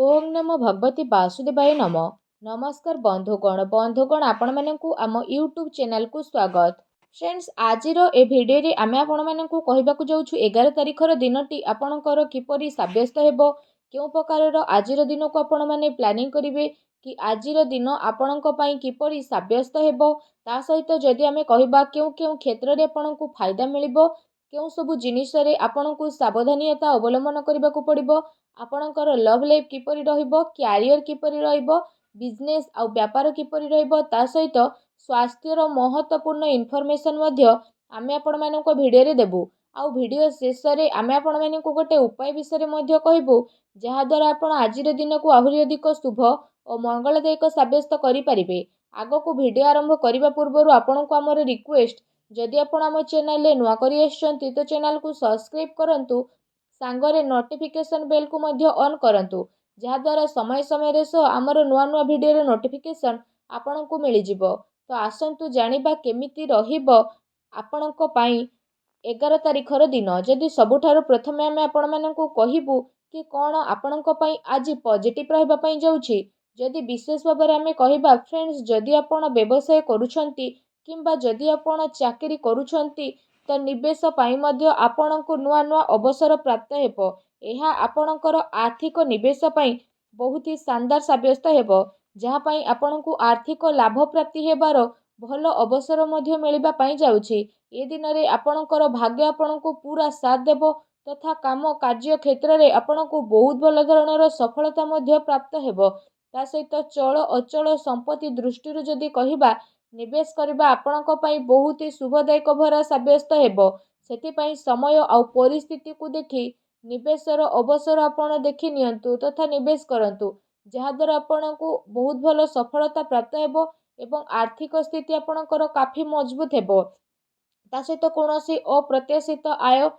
ओम नमो भगवती वासुदेवाय नम। नमस्कार बंधुगण आपण मानकु आम यूट्यूब चैनल को स्वागत। फ्रेंड्स आजिर ए भिडियो आमे आपण मानकु कहिबाकु जाउछु 11 तारिखर दिनटी आपणकर किपरि साब्यस्त हेबो, केउ प्रकारर आजिर दिन को आपण माने प्लानिंग करिवे कि आजिर दिन आपणक पई किपरि साब्यस्त हेबो, ता सहित जदि आमे कहिबा केउ केउ क्षेत्र रे आपणकु फायदा मिलिबो, केउ सबु जिनिस रे आपणकु सावधानीयता अवलंबन करबाकु पड़िबो, आपणकर लव लाइफ किपरि रहिबो, क्यारियर किपरि रहिबो, बिजनेस आ व्यापार किपरि रहिबो, ता सहित स्वास्थ्यर महत्वपूर्ण इनफॉरमेशन मध्य आमे आपण मानको भिडियो रे देबु। आ भिडियो शेष रे आमे आपण मानको गोटे उपाय विषय मध्ये कहबु, जहा द्वारा आपण आजिर दिन को आहुरी अधिक शुभ और मंगलदायक साब्यस्त करि परिबे। आगो को भिडियो आरंभ करिबा पूर्वरु आपणको हमर रिक्वेस्ट, जदि आपण हम चैनल रे नुआ करि आछंती तो चैनल को सब्सक्राइब करंतु, सांगरे नोटिफिकेशन बेल को मध्य ऑन करंतु, जहा द्वारा समय समय रे सो हमर नुआ नुआ भिडियो रे नोटिफिकेशन आपणको मिलि जिवो। तो आसंतु जानिबा केमिति रहिबो आपणको पई 11 तारिखर दिन। जदि सबुठारु प्रथमे आमे आपण माननकु कहिबु कि कोन आपणको पई आज पॉजिटिव रहबा पई जाउछि। जदि विशेष भाबरे आमे कहिबा फ्रेंड्स, जदि आपण व्यवसाय करूछंती किंबा जदि आपण चाकरी करूछंती तो निवेश पई मध्य आपणको नुआ नुआ अवसर प्राप्त हेबो। एहा आपणकर आर्थिक निवेश पई बहुत ही शानदार साब्यस्त हेबो, जहा पई आपणको आर्थिक लाभ प्राप्ति हेबारो भल अवसर मध्य मिलिबा पई जाउछि। ए दिन रे आपणकर भाग्य आपणको पूरा साथ देबो तथा काम कार्य क्षेत्र रे आपणको बहुत भल धरणर सफलता मध्य प्राप्त हेबो। ता सहित चल अचल संपत्ति दृष्टि जदि कहिबा, निवेश करबा आपणको पई बहुत ही शुभदायक भरा साब्यस्त हेबो। सेति पई समय आ परिस्थिति को देखि निवेशर अवसर आपण देखि नियंतु तथा निवेश करंतु, जहा द्वारा आपणको बहुत भल सफलता प्राप्त हेबो एवं आर्थिक स्थिति आपणकर काफी मजबूत हेबो। ता सहित कौनसी अप्रत्याशित आय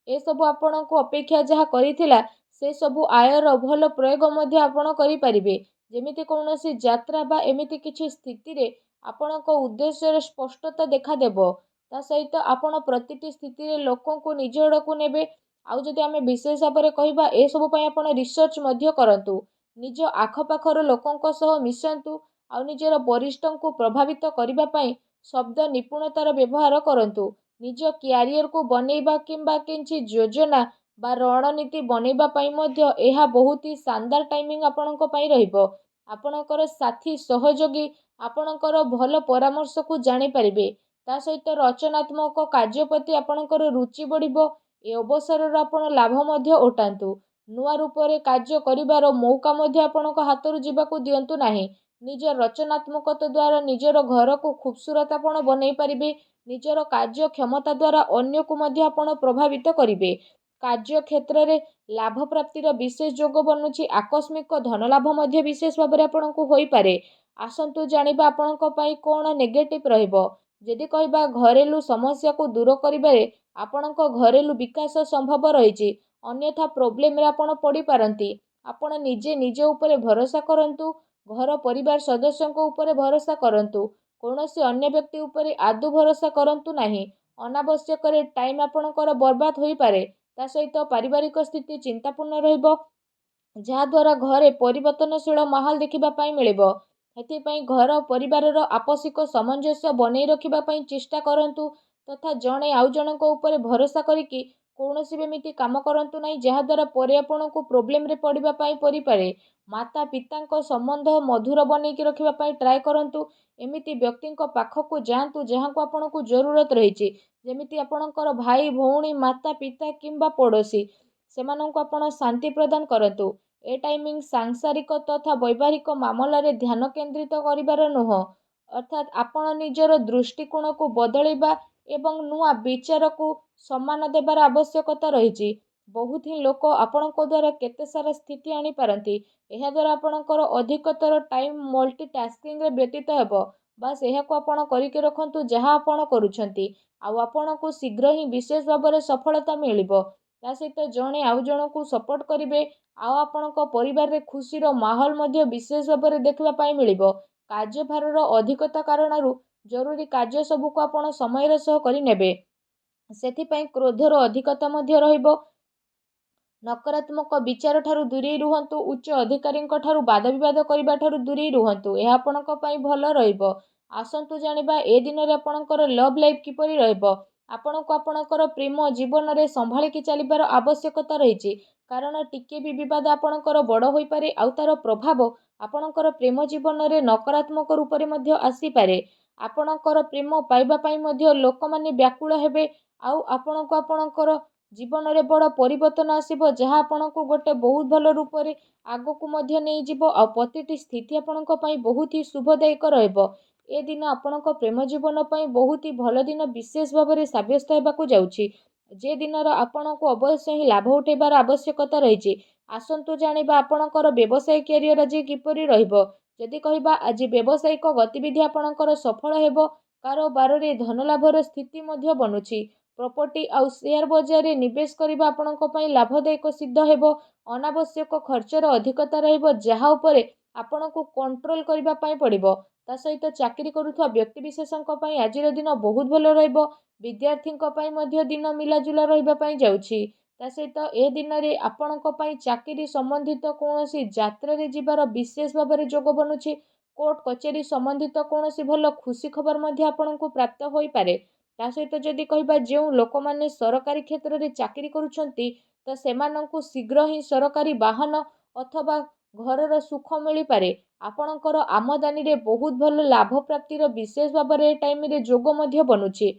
ए सब आपणको अपेक्षा जहा करिथिला से सब आयर भल प्रयोग मध्य आपण करि परिबे। जेमिति कौनसी यात्रा बा एमिति किछि स्थिति रे आपणको उद्देश्य स्पष्टता देखा देबो। ता सहित आपण प्रतिटी स्थिति रे लोकों को निज आड़कू नेबे। आउ जदि आमे विशेष भाबरे कहिबा, ए सब पई आपण रिसर्च मध्य करंतु, निज आखपाखर लोकों सह मिशंतु, आउ निजर वरिष्ठों को प्रभावित करिबा पई शब्द निपुणतार व्यवहार करंतु। निज क्यारियर को बनेइबा किंबा किंछि योजना बा रणनीति बनेइबा पई मध्य एहा बहुत ही शानदार टाइमिंग आपणको पई रहिबो। आपणकर साथी सहयोगी आपणकर भल परामर्श को जानि परिबे। ता सहित रचनात्मक कार्य प्रति आपणकर रुचि बढ़िबो। ए अवसर आपण लाभ मध्य उठांतु। नुआ रूप रे कार्य करिबार मौका मध्य आपणको हातरु जीवाकू दियंतु नाही। निज रचनात्मकता द्वारा निजर घर को खूबसूरत आपण बनै परिबे। निजर कार्य क्षमता द्वारा अन्य को मध्य आपण प्रभावित करिबे। कार्य क्षेत्र रे लाभ प्राप्तिर विशेष जोग बनुछि। आकस्मिक धन लाभ मध्य विशेष भाबरे आपणको होई पारे। आसंतु जानिबा आपणको पई कोन नेगेटिव रहिबो। जदि कहिबा घरेलू समस्या को दूर करिबारे आपणको घरेलू विकास संभव रहिछि, अन्यथा प्रोब्लेम रे आपण पड़ी पारंती। आपण निजे निजे ऊपर भरोसा करंतु, घर परिवार सदस्यों ऊपर भरोसा करंतु, कौनसी अन्य व्यक्ति ऊपर आदौ भरोसा करंतु नाही। अनावश्यक टाइम आपणकर बर्बाद होई पारे। ता सहित पारिवारिक स्थिति चिंतापूर्ण रहिबो, जहा द्वारा घरे परिवर्तनशील माहौल देखिबा पई मिलिबो। हेतिपई घर परिवारर आपसिक सामंजस्य बनै रखिबा पई चेष्टा करंतु तथा जणे आउ जनको ऊपर भरोसा करिकि कौनसी बेमिति काम करंतु नाही, जहा द्वारा परे आपणको प्रोब्लेम रे पड़िबा पई परि पारे। माता पितांको संबंध मधुर बनैकी रखिबा पई ट्राई करंतु। एमिति व्यक्तिंको पाखकु जांतु जहांको आपणको जरूरत रहिछि, जेमिति आपणकर भाई भौणी माता पिता किंबा पड़ोसी, सेमानंको आपण शांति प्रदान करंतु। ए टाइमिंग सांसारिक तथा वैवाहिक मामला रे ध्यान केंद्रित करिबार नुह, अर्थात आपण निजर दृष्टिकोण को बदलैबा एवं नुआ विचार को सम्मान देबार आवश्यकता रहिछि। बहुत ही लोक आपणको द्वारा केते सारा स्थिति आनी पारंती। एहा द्वारा आपणकर अधिकतर टाइम मल्टीटास्किंग रे व्यतीत हेबो। बस एहा को आपण करिके रखंतु जहा आपण करूछंती, आउ आपणको शीघ्र ही विशेष भाबरे सफलता मिलिबो। ता सहित जणे आउ जनकू सपोर्ट करिवे। आउ आपणको परिवार रे खुशीर माहौल मध्य विशेष भाबरे देखिबा पई मिलिबो। कार्यभारर अधिकता कारणरू जरूरी कार्य सबु को आपण समयर सह करि नेबे। सेथि पई क्रोधर अधिकता मध्य रहिबो। ନକାରାତ୍ମକ ବିଚାର ଠାରୁ ଦୂରେଇ ରୁହନ୍ତୁ। ଉଚ୍ଚ ଅଧିକାରୀଙ୍କ ଠାରୁ ବାଦ ବିବାଦ କରିବା ଠାରୁ ଦୂରେଇ ରୁହନ୍ତୁ। ଏହା ଆପଣଙ୍କ ପାଇଁ ଭଲ ରହିବ। ଆସନ୍ତୁ ଜାଣିବା ଏ ଦିନରେ ଆପଣଙ୍କର ଲଭ୍ ଲାଇଫ୍ କିପରି ରହିବ। ଆପଣଙ୍କୁ ଆପଣଙ୍କର ପ୍ରେମ ଜୀବନରେ ସମ୍ଭାଳିକି ଚାଲିବାର ଆବଶ୍ୟକତା ରହିଛି, କାରଣ ଟିକେ ବି ବିବାଦ ଆପଣଙ୍କର ବଡ଼ ହୋଇପାରେ ଆଉ ତାର ପ୍ରଭାବ ଆପଣଙ୍କର ପ୍ରେମ ଜୀବନରେ ନକାରାତ୍ମକ ରୂପରେ ମଧ୍ୟ ଆସିପାରେ। ଆପଣଙ୍କର ପ୍ରେମ ପାଇବା ପାଇଁ ମଧ୍ୟ ଲୋକମାନେ ବ୍ୟାକୁଳ ହେବେ ଆଉ ଆପଣଙ୍କୁ ଆପଣଙ୍କର ଜୀବନରେ ବଡ଼ ପରିବର୍ତ୍ତନ ଆସିବ, ଯାହା ଆପଣଙ୍କୁ ଗୋଟେ ବହୁତ ଭଲ ରୂପରେ ଆଗକୁ ମଧ୍ୟ ନେଇଯିବ ଆଉ ପ୍ରତିଟି ସ୍ଥିତି ଆପଣଙ୍କ ପାଇଁ ବହୁତ ହି ଶୁଭଦାୟକ ରହିବ। ଏ ଦିନ ଆପଣଙ୍କ ପ୍ରେମ ଜୀବନ ପାଇଁ ବହୁତ ହି ଭଲ ଦିନ ବିଶେଷ ଭାବରେ ସାବ୍ୟସ୍ତ ହେବାକୁ ଯାଉଛି, ଯେ ଦିନର ଆପଣଙ୍କୁ ଅବଶ୍ୟ ହିଁ ଲାଭ ଉଠାଇବାର ଆବଶ୍ୟକତା ରହିଛି। ଆସନ୍ତୁ ଜାଣିବା ଆପଣଙ୍କର ବ୍ୟବସାୟ କ୍ୟାରିୟର ଆଜି କିପରି ରହିବ। ଯଦି କହିବା ଆଜି ବ୍ୟବସାୟିକ ଗତିବିଧି ଆପଣଙ୍କର ସଫଳ ହେବ, କାରୋବାରରେ ଧନ ଲାଭର ସ୍ଥିତି ମଧ୍ୟ ବନୁଛି। ପ୍ରପର୍ଟି ଆଉ ସେୟାର ବଜାରରେ ନିବେଶ କରିବା ଆପଣଙ୍କ ପାଇଁ ଲାଭଦାୟକ ସିଦ୍ଧ ହେବ। ଅନାବଶ୍ୟକ ଖର୍ଚ୍ଚର ଅଧିକତା ରହିବ, ଯାହା ଉପରେ ଆପଣଙ୍କୁ କଣ୍ଟ୍ରୋଲ କରିବା ପାଇଁ ପଡ଼ିବ। ତା ସହିତ ଚାକିରି କରୁଥିବା ବ୍ୟକ୍ତିବିଶେଷଙ୍କ ପାଇଁ ଆଜିର ଦିନ ବହୁତ ଭଲ ରହିବ। ବିଦ୍ୟାର୍ଥୀଙ୍କ ପାଇଁ ମଧ୍ୟ ଦିନ ମିଲାଜୁଲା ରହିବା ପାଇଁ ଯାଉଛି। ତା ସହିତ ଏ ଦିନରେ ଆପଣଙ୍କ ପାଇଁ ଚାକିରି ସମ୍ବନ୍ଧିତ କୌଣସି ଯାତ୍ରାରେ ଯିବାର ବିଶେଷ ଭାବରେ ଯୋଗ ବନୁଛି। କୋର୍ଟ କଚେରୀ ସମ୍ବନ୍ଧିତ କୌଣସି ଭଲ ଖୁସି ଖବର ମଧ୍ୟ ଆପଣଙ୍କୁ ପ୍ରାପ୍ତ ହୋଇପାରେ। ତା ସହିତ ଯଦି କହିବା ଯେଉଁ ଲୋକମାନେ ସରକାରୀ କ୍ଷେତ୍ରରେ ଚାକିରି କରୁଛନ୍ତି, ତ ସେମାନଙ୍କୁ ଶୀଘ୍ର ହିଁ ସରକାରୀ ବାହନ ଅଥବା ଘରର ସୁଖ ମିଳିପାରେ। ଆପଣଙ୍କର ଆମଦାନୀରେ ବହୁତ ଭଲ ଲାଭ ପ୍ରାପ୍ତିର ବିଶେଷ ଭାବରେ ଏ ଟାଇମରେ ଯୋଗ ମଧ୍ୟ ବନୁଛି।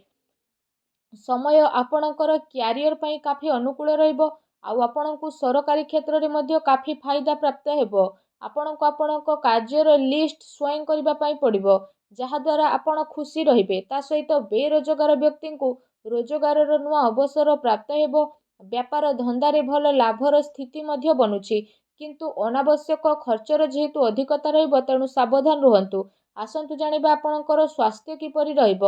ସମୟ ଆପଣଙ୍କର କ୍ୟାରିୟର ପାଇଁ କାଫି ଅନୁକୂଳ ରହିବ ଆଉ ଆପଣଙ୍କୁ ସରକାରୀ କ୍ଷେତ୍ରରେ ମଧ୍ୟ କାଫି ଫାଇଦା ପ୍ରାପ୍ତ ହେବ। ଆପଣଙ୍କୁ ଆପଣଙ୍କ କାର୍ଯ୍ୟର ଲିଷ୍ଟ ସ୍ୱୟଂ କରିବା ପାଇଁ ପଡ଼ିବ, ଯାହାଦ୍ୱାରା ଆପଣ ଖୁସି ରହିବେ। ତା ସହିତ ବେରୋଜଗାର ବ୍ୟକ୍ତିଙ୍କୁ ରୋଜଗାରର ନୂଆ ଅବସର ପ୍ରାପ୍ତ ହେବ। ବ୍ୟାପାର ଧନ୍ଦାରେ ଭଲ ଲାଭର ସ୍ଥିତି ମଧ୍ୟ ବନୁଛି, କିନ୍ତୁ ଅନାବଶ୍ୟକ ଖର୍ଚ୍ଚର ଯେହେତୁ ଅଧିକତା ରହିବ, ତେଣୁ ସାବଧାନ ରୁହନ୍ତୁ। ଆସନ୍ତୁ ଜାଣିବା ଆପଣଙ୍କର ସ୍ୱାସ୍ଥ୍ୟ କିପରି ରହିବ।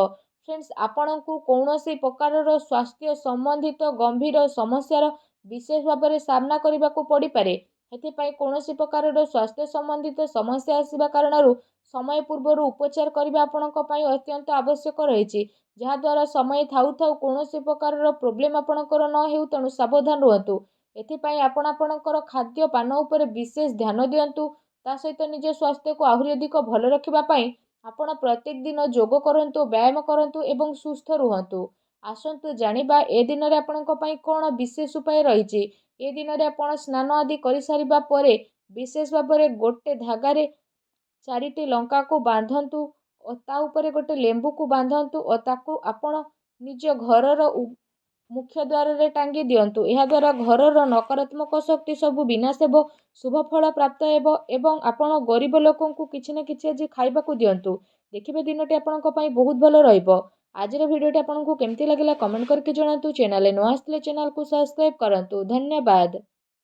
ଫ୍ରେଣ୍ଡସ୍, ଆପଣଙ୍କୁ କୌଣସି ପ୍ରକାରର ସ୍ୱାସ୍ଥ୍ୟ ସମ୍ବନ୍ଧିତ ଗମ୍ଭୀର ସମସ୍ୟାର ବିଶେଷ ଭାବରେ ସାମ୍ନା କରିବାକୁ ପଡ଼ିପାରେ। ଏଥିପାଇଁ କୌଣସି ପ୍ରକାରର ସ୍ୱାସ୍ଥ୍ୟ ସମ୍ବନ୍ଧିତ ସମସ୍ୟା ଆସିବା କାରଣରୁ ସମୟ ପୂର୍ବରୁ ଉପଚାର କରିବା ଆପଣଙ୍କ ପାଇଁ ଅତ୍ୟନ୍ତ ଆବଶ୍ୟକ ରହିଛି, ଯାହାଦ୍ୱାରା ସମୟ ଥାଉ ଥାଉ କୌଣସି ପ୍ରକାରର ପ୍ରୋବ୍ଲେମ୍ ଆପଣଙ୍କର ନ ହେଉ, ତେଣୁ ସାବଧାନ ରୁହନ୍ତୁ। ଏଥିପାଇଁ ଆପଣ ଆପଣଙ୍କର ଖାଦ୍ୟ ପାନ ଉପରେ ବିଶେଷ ଧ୍ୟାନ ଦିଅନ୍ତୁ। ତା ସହିତ ନିଜ ସ୍ୱାସ୍ଥ୍ୟକୁ ଆହୁରି ଅଧିକ ଭଲ ରଖିବା ପାଇଁ ଆପଣ ପ୍ରତ୍ୟେକ ଦିନ ଯୋଗ କରନ୍ତୁ, ବ୍ୟାୟାମ କରନ୍ତୁ ଏବଂ ସୁସ୍ଥ ରୁହନ୍ତୁ। ଆସନ୍ତୁ ଜାଣିବା ଏ ଦିନରେ ଆପଣଙ୍କ ପାଇଁ କ'ଣ ବିଶେଷ ଉପାୟ ରହିଛି। ଏ ଦିନରେ ଆପଣ ସ୍ନାନ ଆଦି କରିସାରିବା ପରେ ବିଶେଷ ଭାବରେ ଗୋଟେ ଧାଗାରେ 4ଟି ଲଙ୍କାକୁ ବାନ୍ଧନ୍ତୁ ଓ ତା ଉପରେ ଗୋଟେ ଲେମ୍ବୁକୁ ବାନ୍ଧନ୍ତୁ ଓ ତାକୁ ଆପଣ ନିଜ ଘରର ମୁଖ୍ୟ ଦ୍ୱାରରେ ଟାଙ୍ଗି ଦିଅନ୍ତୁ। ଏହାଦ୍ୱାରା ଘରର ନକାରାତ୍ମକ ଶକ୍ତି ସବୁ ବିନାଶ ହେବ, ଶୁଭ ଫଳ ପ୍ରାପ୍ତ ହେବ ଏବଂ ଆପଣ ଗରିବ ଲୋକଙ୍କୁ କିଛି ନା କିଛି ଆଜି ଖାଇବାକୁ ଦିଅନ୍ତୁ। ଦେଖିବେ ଦିନଟି ଆପଣଙ୍କ ପାଇଁ ବହୁତ ଭଲ ରହିବ। ଆଜିର ଭିଡ଼ିଓଟି ଆପଣଙ୍କୁ କେମିତି ଲାଗିଲା କମେଣ୍ଟ କରିକି ଜଣାନ୍ତୁ। ଚ୍ୟାନେଲରେ ନୂଆ ଆସିଥିଲେ ଚ୍ୟାନେଲକୁ ସବସ୍କ୍ରାଇବ୍ କରନ୍ତୁ। ଧନ୍ୟବାଦ।